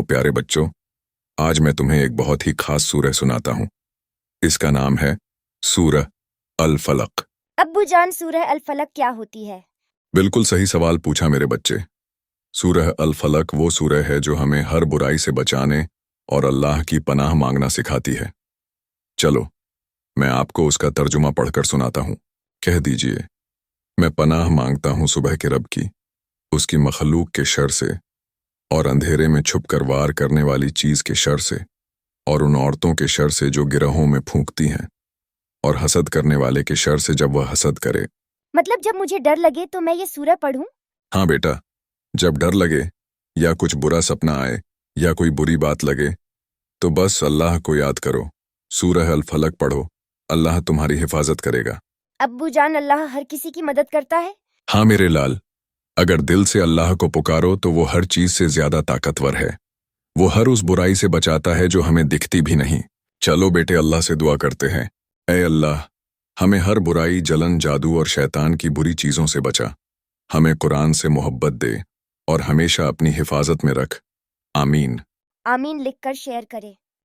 आओ प्यारे बच्चों, आज मैं तुम्हें एक बहुत ही खास सूरह सुनाता हूँ। इसका नाम है सूरह अल फलक। अब्बू जान, सूरह अल फलक क्या होती है? बिल्कुल सही सवाल पूछा मेरे बच्चे। सूरह अल फलक वो सूरह है जो हमें हर बुराई से बचाने और अल्लाह की पनाह मांगना सिखाती है। चलो मैं आपको उसका तर्जुमा पढ़कर सुनाता हूँ। कह दीजिए, मैं पनाह मांगता हूँ सुबह के रब की, उसकी मखलूक के शर से, और अंधेरे में छुप कर वार करने वाली चीज के शर से, और उन औरतों के शर से जो गिरहों में फूंकती हैं, और हसद करने वाले के शर से जब वह हसद करे। मतलब जब मुझे डर लगे तो मैं ये सूरह पढ़ूं? हाँ बेटा, जब डर लगे या कुछ बुरा सपना आए या कोई बुरी बात लगे तो बस अल्लाह को याद करो, सूरह अल फलक पढ़ो, अल्लाह तुम्हारी हिफाजत करेगा। अब्बू जान, अल्लाह हर किसी की मदद करता है? हाँ मेरे लाल, अगर दिल से अल्लाह को पुकारो तो वो हर चीज से ज्यादा ताकतवर है। वो हर उस बुराई से बचाता है जो हमें दिखती भी नहीं। चलो बेटे, अल्लाह से दुआ करते हैं। ऐ अल्लाह, हमें हर बुराई, जलन, जादू और शैतान की बुरी चीजों से बचा। हमें कुरान से मोहब्बत दे और हमेशा अपनी हिफाजत में रख। आमीन। आमीन लिखकर शेयर करें।